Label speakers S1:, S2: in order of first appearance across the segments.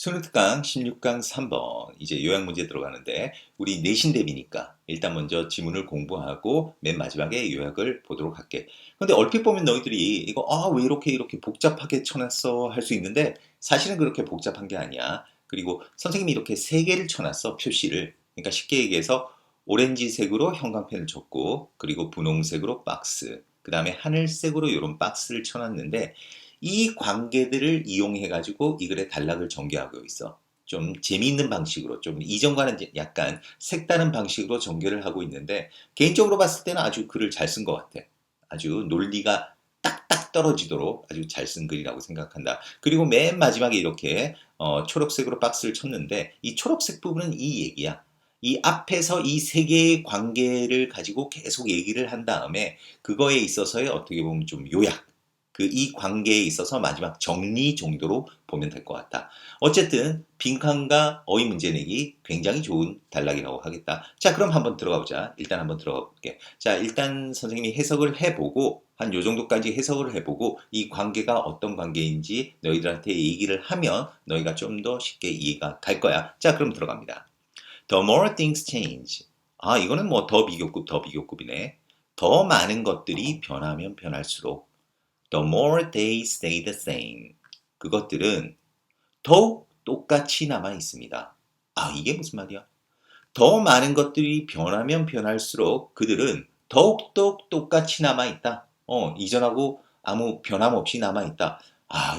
S1: 수능특강 16강 3번 이제 요약 문제 들어가는데 우리 내신 대비니까 일단 먼저 지문을 공부하고 맨 마지막에 요약을 보도록 할게. 근데 얼핏 보면 너희들이 이거 왜 이렇게 복잡하게 쳐놨어 할 수 있는데 사실은 그렇게 복잡한 게 아니야. 그리고 선생님이 이렇게 세 개를 쳐놨어 표시를. 그러니까 쉽게 얘기해서 오렌지색으로 형광펜을 쳤고 그리고 분홍색으로 박스 그 다음에 하늘색으로 이런 박스를 쳐놨는데 이 관계들을 이용해 가지고 이 글의 단락을 전개하고 있어. 좀 재미있는 방식으로 좀 이전과는 약간 색다른 방식으로 전개를 하고 있는데 개인적으로 봤을 때는 아주 글을 잘 쓴 것 같아. 아주 논리가 딱딱 떨어지도록 아주 잘 쓴 글이라고 생각한다. 그리고 맨 마지막에 이렇게 초록색으로 박스를 쳤는데 이 초록색 부분은 이 얘기야. 이 앞에서 이 세 개의 관계를 가지고 계속 얘기를 한 다음에 그거에 있어서의 어떻게 보면 좀 요약 이 관계에 있어서 마지막 정리 정도로 보면 될 것 같다. 어쨌든 빈칸과 어휘 문제 내기 굉장히 좋은 단락이라고 하겠다. 자, 그럼 한번 들어가 보자. 일단 한번 들어가 볼게. 자, 일단 선생님이 해석을 해보고 한 요 정도까지 해석을 해보고 이 관계가 어떤 관계인지 너희들한테 얘기를 하면 너희가 좀 더 쉽게 이해가 갈 거야. 자, 그럼 들어갑니다. The more things change. 이거는 뭐 더 비교급, 더 비교급이네. 더 많은 것들이 변하면 변할수록 The more they stay the same. 그것들은 더욱 똑같이 남아 있습니다. 이게 무슨 말이야? 더 많은 것들이 변하면 변할수록 그들은 더욱더 똑같이 남아 있다. 이전하고 아무 변함없이 남아 있다.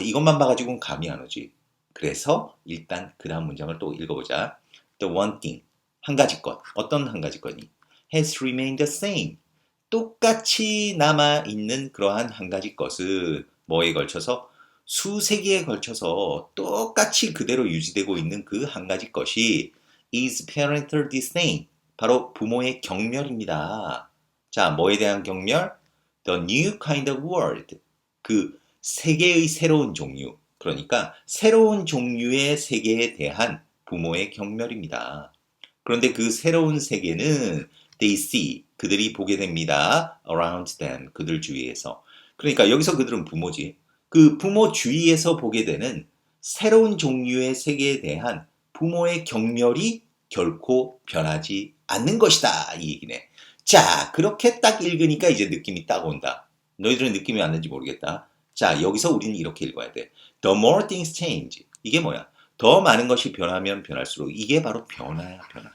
S1: 이것만 봐가지고는 감이 안 오지. 그래서 일단 그 다음 문장을 또 읽어보자. The one thing. 한 가지 것. 어떤 한 가지 것이? Has remained the same. 똑같이 남아있는 그러한 한 가지 것은 뭐에 걸쳐서 수세기에 걸쳐서 똑같이 그대로 유지되고 있는 그 한 가지 것이 is parental disdain. 바로 부모의 경멸입니다. 자, 뭐에 대한 경멸? The new kind of world. 그 세계의 새로운 종류. 그러니까 새로운 종류의 세계에 대한 부모의 경멸입니다. 그런데 그 새로운 세계는 they see, 그들이 보게 됩니다. around them, 그들 주위에서. 그러니까 여기서 그들은 부모지. 그 부모 주위에서 보게 되는 새로운 종류의 세계에 대한 부모의 경멸이 결코 변하지 않는 것이다. 이 얘기네. 자, 그렇게 딱 읽으니까 이제 느낌이 딱 온다. 너희들은 느낌이 왔는지 모르겠다. 자, 여기서 우리는 이렇게 읽어야 돼. The more things change. 이게 뭐야? 더 많은 것이 변하면 변할수록 이게 바로 변화야, 변화.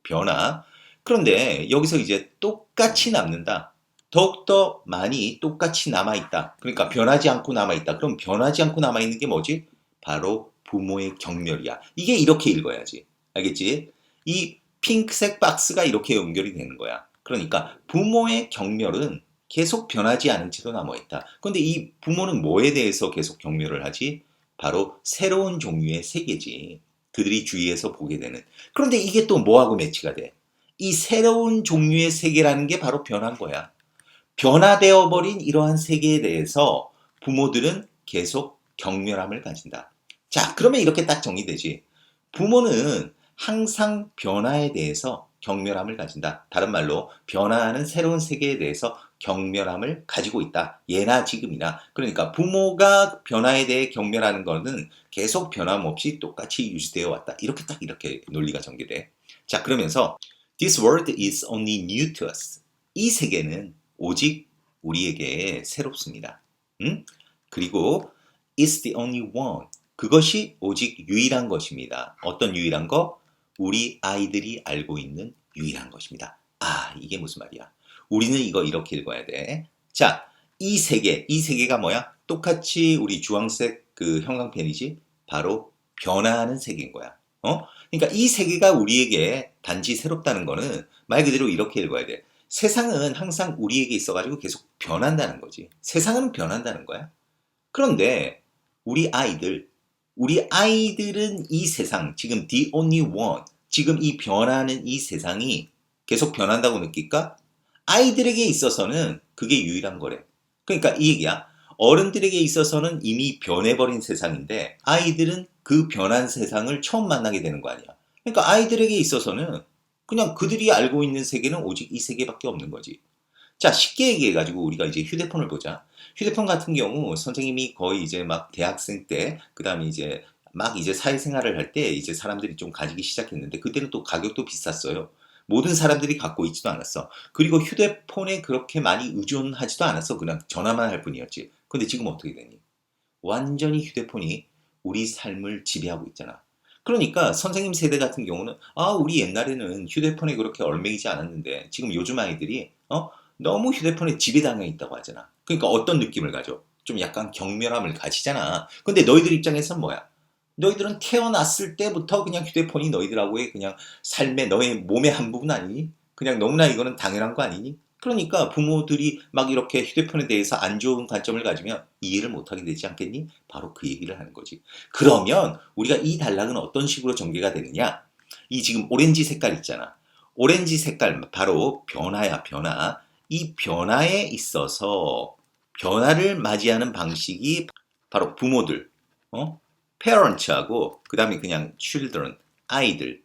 S1: 변화. 그런데 여기서 이제 똑같이 남는다. 더욱더 많이 똑같이 남아있다. 그러니까 변하지 않고 남아있다. 그럼 변하지 않고 남아있는 게 뭐지? 바로 부모의 경멸이야. 이게 이렇게 읽어야지. 알겠지? 이 핑크색 박스가 이렇게 연결이 되는 거야. 그러니까 부모의 경멸은 계속 변하지 않은 채로 남아있다. 그런데 이 부모는 뭐에 대해서 계속 경멸을 하지? 바로 새로운 종류의 세계지. 그들이 주위에서 보게 되는. 그런데 이게 또 뭐하고 매치가 돼? 이 새로운 종류의 세계라는 게 바로 변한 거야. 변화되어 버린 이러한 세계에 대해서 부모들은 계속 경멸함을 가진다. 자, 그러면 이렇게 딱 정리되지. 부모는 항상 변화에 대해서 경멸함을 가진다. 다른 말로 변화하는 새로운 세계에 대해서 경멸함을 가지고 있다. 예나 지금이나. 그러니까 부모가 변화에 대해 경멸하는 것은 계속 변함없이 똑같이 유지되어 왔다. 이렇게 논리가 전개돼. 자, 그러면서 This world is only new to us. 이 세계는 오직 우리에게 새롭습니다. 그리고 It's the only one. 그것이 오직 유일한 것입니다. 어떤 유일한 거? 우리 아이들이 알고 있는 유일한 것입니다. 이게 무슨 말이야? 우리는 이거 이렇게 읽어야 돼. 자, 이 세계가 뭐야? 똑같이 우리 주황색 그 형광펜이지? 바로 변화하는 세계인 거야. 그러니까 이 세계가 우리에게 단지 새롭다는 거는 말 그대로 이렇게 읽어야 돼. 세상은 항상 우리에게 있어가지고 계속 변한다는 거지. 세상은 변한다는 거야. 그런데 우리 아이들은 이 세상, 지금 the only one, 지금 이 변하는 이 세상이 계속 변한다고 느낄까? 아이들에게 있어서는 그게 유일한 거래. 그러니까 이 얘기야. 어른들에게 있어서는 이미 변해버린 세상인데 아이들은 그 변한 세상을 처음 만나게 되는 거 아니야. 그러니까 아이들에게 있어서는 그냥 그들이 알고 있는 세계는 오직 이 세계밖에 없는 거지. 자, 쉽게 얘기해가지고 우리가 이제 휴대폰을 보자. 휴대폰 같은 경우 선생님이 거의 이제 막 대학생 때, 그 다음에 이제 막 이제 사회생활을 할 때 이제 사람들이 좀 가지기 시작했는데 그때는 또 가격도 비쌌어요. 모든 사람들이 갖고 있지도 않았어. 그리고 휴대폰에 그렇게 많이 의존하지도 않았어. 그냥 전화만 할 뿐이었지. 근데 지금 어떻게 되니? 완전히 휴대폰이 우리 삶을 지배하고 있잖아. 그러니까 선생님 세대 같은 경우는 우리 옛날에는 휴대폰에 그렇게 얽매이지 않았는데 지금 요즘 아이들이 너무 휴대폰에 지배당해 있다고 하잖아. 그러니까 어떤 느낌을 가져? 좀 약간 경멸함을 가지잖아. 근데 너희들 입장에서는 뭐야? 너희들은 태어났을 때부터 그냥 휴대폰이 너희들하고의 그냥 삶의 너의 몸의 한 부분 아니니? 그냥 너무나 이거는 당연한 거 아니니? 그러니까 부모들이 막 이렇게 휴대폰에 대해서 안 좋은 관점을 가지면 이해를 못하게 되지 않겠니? 바로 그 얘기를 하는 거지. 그러면 우리가 이 단락은 어떤 식으로 전개가 되느냐? 이 지금 오렌지 색깔 있잖아. 오렌지 색깔 바로 변화야, 변화. 이 변화에 있어서 변화를 맞이하는 방식이 바로 부모들, parents하고 그 다음에 그냥 children, 아이들.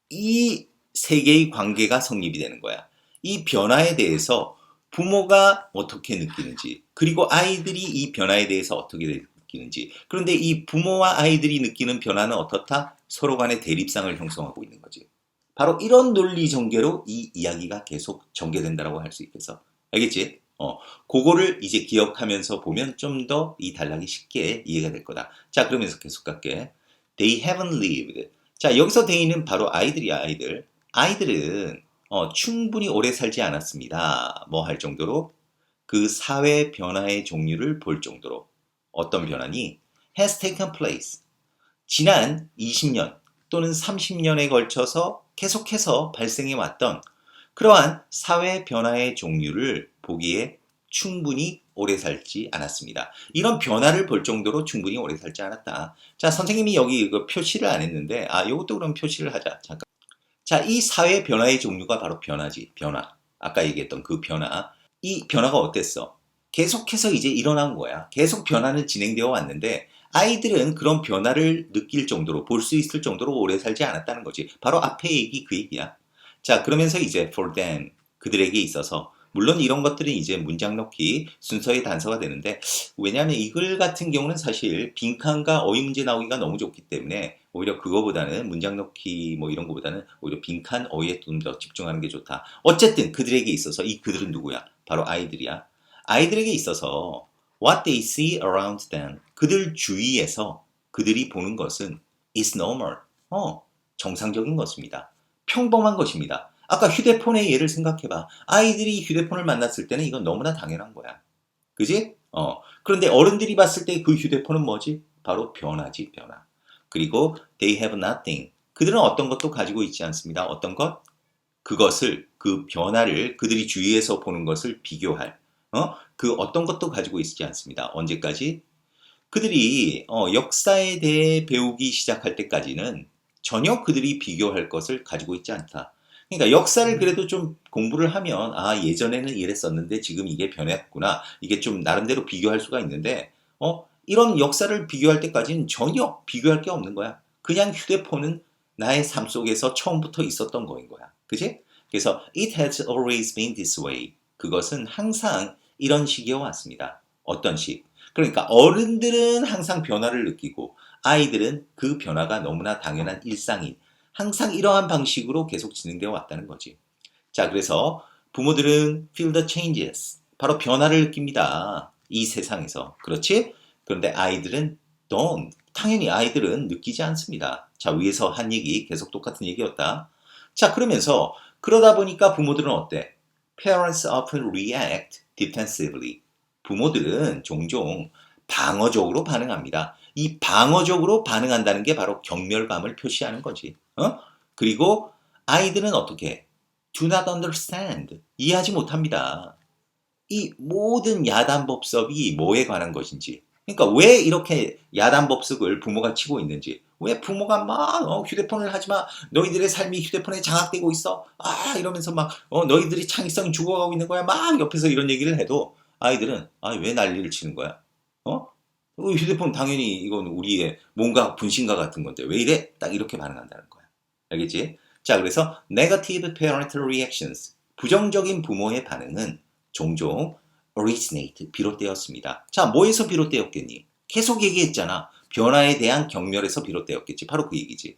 S1: 이 세 개의 관계가 성립이 되는 거야. 이 변화에 대해서 부모가 어떻게 느끼는지, 그리고 아이들이 이 변화에 대해서 어떻게 느끼는지. 그런데 이 부모와 아이들이 느끼는 변화는 어떻다? 서로 간의 대립상을 형성하고 있는 거지. 바로 이런 논리 전개로 이 이야기가 계속 전개된다고 할 수 있겠어. 알겠지? 그거를 이제 기억하면서 보면 좀 더 이 단락이 쉽게 이해가 될 거다. 자, 그러면서 계속 갈게. They haven't lived. 자, 여기서 they는 바로 아이들이야, 아이들. 아이들은 충분히 오래 살지 않았습니다. 뭐 할 정도로 그 사회 변화의 종류를 볼 정도로 어떤 변화니 has taken place. 지난 20년 또는 30년에 걸쳐서 계속해서 발생해 왔던 그러한 사회 변화의 종류를 보기에 충분히 오래 살지 않았습니다. 이런 변화를 볼 정도로 충분히 오래 살지 않았다. 자, 선생님이 여기 이거 표시를 안 했는데, 이것도 그럼 표시를 하자. 잠깐. 자, 이 사회 변화의 종류가 바로 변화지. 변화. 아까 얘기했던 그 변화. 이 변화가 어땠어? 계속해서 이제 일어난 거야. 계속 변화는 진행되어 왔는데, 아이들은 그런 변화를 느낄 정도로, 볼 수 있을 정도로 오래 살지 않았다는 거지. 바로 앞에 얘기 그 얘기야. 자, 그러면서 이제 for them, 그들에게 있어서, 물론 이런 것들은 이제 문장 넣기 순서의 단서가 되는데, 왜냐하면 이글 같은 경우는 사실 빈칸과 어휘 문제 나오기가 너무 좋기 때문에 오히려 그거보다는 문장 넣기 뭐 이런 거보다는 오히려 빈칸 어휘에 좀 더 집중하는 게 좋다. 어쨌든 그들에게 있어서 이 그들은 누구야? 바로 아이들이야. 아이들에게 있어서 what they see around them, 그들 주위에서 그들이 보는 것은 is normal. 정상적인 것입니다. 평범한 것입니다. 아까 휴대폰의 예를 생각해봐. 아이들이 휴대폰을 만났을 때는 이건 너무나 당연한 거야. 그지? 그런데 어른들이 봤을 때 그 휴대폰은 뭐지? 바로 변화지, 변화. 그리고 they have nothing. 그들은 어떤 것도 가지고 있지 않습니다. 어떤 것? 그것을, 그 변화를 그들이 주위에서 보는 것을 비교할, 그 어떤 것도 가지고 있지 않습니다. 언제까지? 그들이 역사에 대해 배우기 시작할 때까지는 전혀 그들이 비교할 것을 가지고 있지 않다. 그러니까 역사를 그래도 좀 공부를 하면 예전에는 이랬었는데 지금 이게 변했구나. 이게 좀 나름대로 비교할 수가 있는데 이런 역사를 비교할 때까지는 전혀 비교할 게 없는 거야. 그냥 휴대폰은 나의 삶 속에서 처음부터 있었던 거인 거야. 그지? 그래서 it has always been this way. 그것은 항상 이런 식이어 왔습니다. 어떤 식? 그러니까 어른들은 항상 변화를 느끼고 아이들은 그 변화가 너무나 당연한 일상인 항상 이러한 방식으로 계속 진행되어 왔다는 거지. 자, 그래서 부모들은 feel the changes. 바로 변화를 느낍니다. 이 세상에서. 그렇지? 그런데 아이들은 don't. 당연히 아이들은 느끼지 않습니다. 자, 위에서 한 얘기 계속 똑같은 얘기였다. 자, 그러면서 그러다 보니까 부모들은 어때? Parents often react defensively. 부모들은 종종 방어적으로 반응합니다. 이 방어적으로 반응한다는 게 바로 경멸감을 표시하는 거지. 그리고 아이들은 어떻게? Do not understand. 이해하지 못합니다. 이 모든 야단법석이 뭐에 관한 것인지. 그러니까 왜 이렇게 야단법석을 부모가 치고 있는지. 왜 부모가 막 휴대폰을 하지 마. 너희들의 삶이 휴대폰에 장악되고 있어. 이러면서 막 너희들이 창의성이 죽어가고 있는 거야. 막 옆에서 이런 얘기를 해도 아이들은 왜 난리를 치는 거야? 휴대폰 당연히 이건 우리의 뭔가 분신과 같은 건데 왜 이래? 딱 이렇게 반응한다는 거야. 알겠지? 자, 그래서 negative parental reactions. 부정적인 부모의 반응은 종종 originate, 비롯되었습니다. 자, 뭐에서 비롯되었겠니? 계속 얘기했잖아. 변화에 대한 경멸에서 비롯되었겠지. 바로 그 얘기지.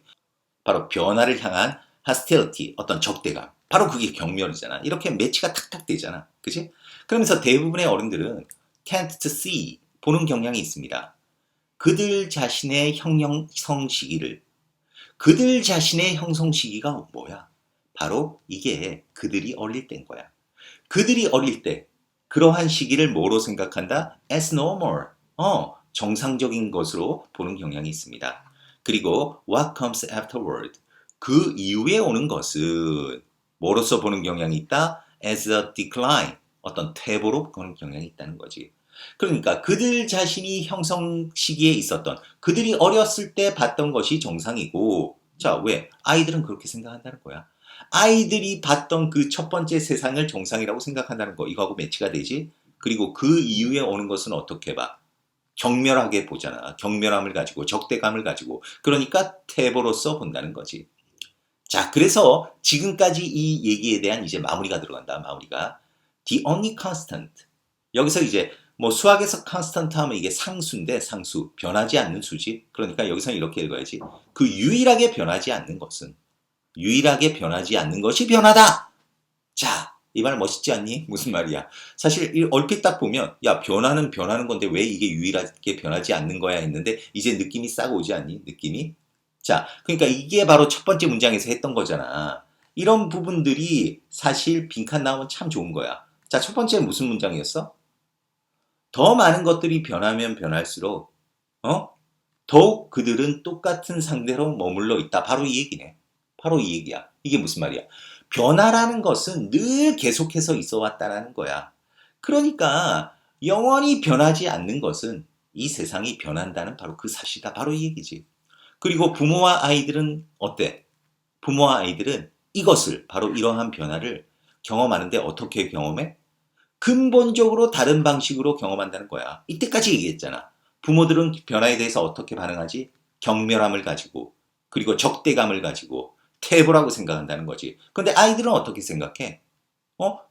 S1: 바로 변화를 향한 hostility, 어떤 적대감. 바로 그게 경멸이잖아. 이렇게 매치가 탁탁 되잖아. 그치? 그러면서 대부분의 어른들은 can't see, 보는 경향이 있습니다. 그들 자신의 형성 시기를, 그들 자신의 형성 시기가 뭐야? 바로 이게 그들이 어릴 때인 거야. 그들이 어릴 때 그러한 시기를 뭐로 생각한다? As normal. 정상적인 것으로 보는 경향이 있습니다. 그리고 what comes afterward. 그 이후에 오는 것은 뭐로서 보는 경향이 있다? As a decline. 어떤 퇴보로 보는 경향이 있다는 거지. 그러니까 그들 자신이 형성 시기에 있었던, 그들이 어렸을 때 봤던 것이 정상이고, 자, 왜? 아이들은 그렇게 생각한다는 거야. 아이들이 봤던 그 첫 번째 세상을 정상이라고 생각한다는 거, 이거하고 매치가 되지? 그리고 그 이후에 오는 것은 어떻게 봐? 경멸하게 보잖아. 경멸함을 가지고, 적대감을 가지고. 그러니까 퇴보로서 본다는 거지. 자, 그래서 지금까지 이 얘기에 대한 이제 마무리가 들어간다. 마무리가. The only constant. 여기서 이제 뭐 수학에서 constant 하면 이게 상수인데 상수. 변하지 않는 수지. 그러니까 여기서는 이렇게 읽어야지. 그 유일하게 변하지 않는 것은, 유일하게 변하지 않는 것이 변하다. 자, 이 말 멋있지 않니? 무슨 말이야? 사실 얼핏 딱 보면 야, 변화는 변하는 건데 왜 이게 유일하게 변하지 않는 거야 했는데 이제 느낌이 싹 오지 않니? 느낌이? 자, 그러니까 이게 바로 첫 번째 문장에서 했던 거잖아. 이런 부분들이 사실 빈칸 나오면 참 좋은 거야. 자, 첫 번째 무슨 문장이었어? 더 많은 것들이 변하면 변할수록 어? 더욱 그들은 똑같은 상대로 머물러 있다. 바로 이 얘기네. 바로 이 얘기야. 이게 무슨 말이야? 변화라는 것은 늘 계속해서 있어 왔다라는 거야. 그러니까 영원히 변하지 않는 것은 이 세상이 변한다는 바로 그 사실이다. 바로 이 얘기지. 그리고 부모와 아이들은 어때? 부모와 아이들은 이것을, 바로 이러한 변화를 경험하는데 어떻게 경험해? 근본적으로 다른 방식으로 경험한다는 거야. 이때까지 얘기했잖아. 부모들은 변화에 대해서 어떻게 반응하지? 경멸함을 가지고, 그리고 적대감을 가지고, 태보라고 생각한다는 거지. 근데 아이들은 어떻게 생각해?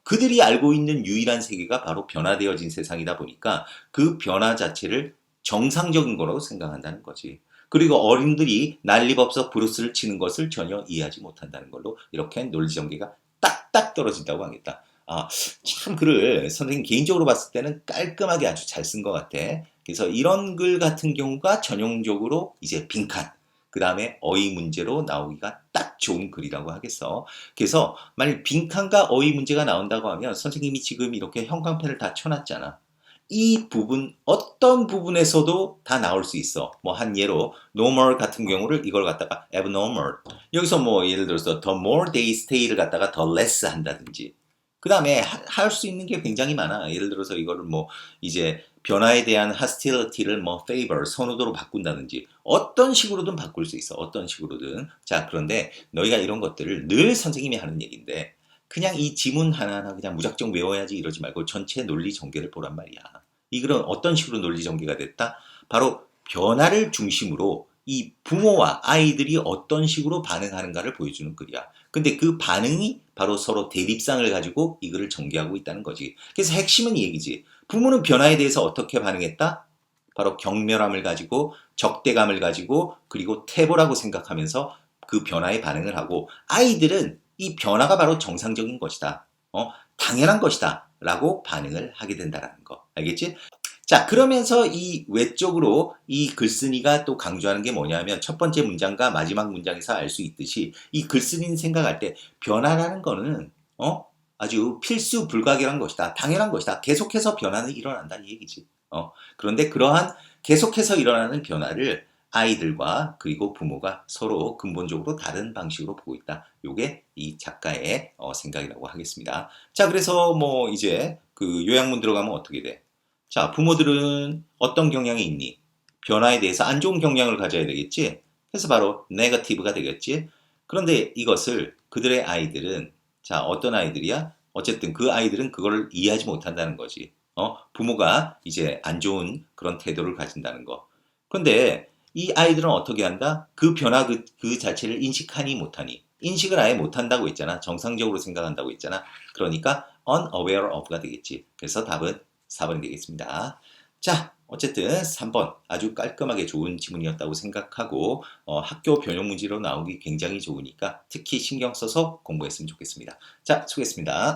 S1: 그들이 알고 있는 유일한 세계가 바로 변화되어진 세상이다 보니까 그 변화 자체를 정상적인 거라고 생각한다는 거지. 그리고 어른들이 난리법석 브루스를 치는 것을 전혀 이해하지 못한다는 걸로 이렇게 논리전개가 딱딱 떨어진다고 하겠다. 아, 참 글을 선생님 개인적으로 봤을 때는 깔끔하게 아주 잘 쓴 것 같아. 그래서 이런 글 같은 경우가 전형적으로 이제 빈칸, 그 다음에 어휘 문제로 나오기가 딱 좋은 글이라고 하겠어. 그래서 만약 빈칸과 어휘 문제가 나온다고 하면 선생님이 지금 이렇게 형광펜을 다 쳐놨잖아. 이 부분 어떤 부분에서도 다 나올 수 있어. 뭐 한 예로 normal 같은 경우를 이걸 갖다가 abnormal. 여기서 뭐 예를 들어서 the more they stay를 갖다가 the less 한다든지. 그 다음에 할 수 있는 게 굉장히 많아. 예를 들어서 이거를 뭐 이제 변화에 대한 hostility를 뭐 favor, 선호도로 바꾼다든지 어떤 식으로든 바꿀 수 있어. 어떤 식으로든. 자, 그런데 너희가 이런 것들을 늘 선생님이 하는 얘기인데 그냥 이 지문 하나하나 그냥 무작정 외워야지 이러지 말고 전체 논리 전개를 보란 말이야. 이 글은 어떤 식으로 논리 전개가 됐다? 바로 변화를 중심으로 이 부모와 아이들이 어떤 식으로 반응하는가를 보여주는 글이야. 근데 그 반응이 바로 서로 대립상을 가지고 이 글을 전개하고 있다는 거지. 그래서 핵심은 이 얘기지. 부모는 변화에 대해서 어떻게 반응했다? 바로 경멸함을 가지고 적대감을 가지고 그리고 태보라고 생각하면서 그 변화에 반응을 하고 아이들은 이 변화가 바로 정상적인 것이다. 당연한 것이다. 라고 반응을 하게 된다는 거. 알겠지? 자, 그러면서 이 외적으로 이 글쓴이가 또 강조하는 게 뭐냐면 첫 번째 문장과 마지막 문장에서 알 수 있듯이 이 글쓴이는 생각할 때 변화라는 거는 아주 필수 불가결한 것이다. 당연한 것이다. 계속해서 변화는 일어난다 이 얘기지. 그런데 그러한 계속해서 일어나는 변화를 아이들과 그리고 부모가 서로 근본적으로 다른 방식으로 보고 있다. 요게 이 작가의 생각이라고 하겠습니다. 자, 그래서 뭐 이제 그 요약문 들어가면 어떻게 돼? 자, 부모들은 어떤 경향이 있니? 변화에 대해서 안 좋은 경향을 가져야 되겠지? 그래서 바로 네거티브가 되겠지? 그런데 이것을 그들의 아이들은 자, 어떤 아이들이야? 어쨌든 그 아이들은 그거를 이해하지 못한다는 거지. 부모가 이제 안 좋은 그런 태도를 가진다는 거. 근데 이 아이들은 어떻게 한다? 그 변화 그 자체를 인식하니 못하니. 인식을 아예 못한다고 했잖아. 정상적으로 생각한다고 했잖아. 그러니까 unaware of가 되겠지. 그래서 답은 4번이 되겠습니다. 자, 어쨌든 3번 아주 깔끔하게 좋은 지문이었다고 생각하고 학교 변형 문제로 나오기 굉장히 좋으니까 특히 신경 써서 공부했으면 좋겠습니다. 자, 수고했습니다.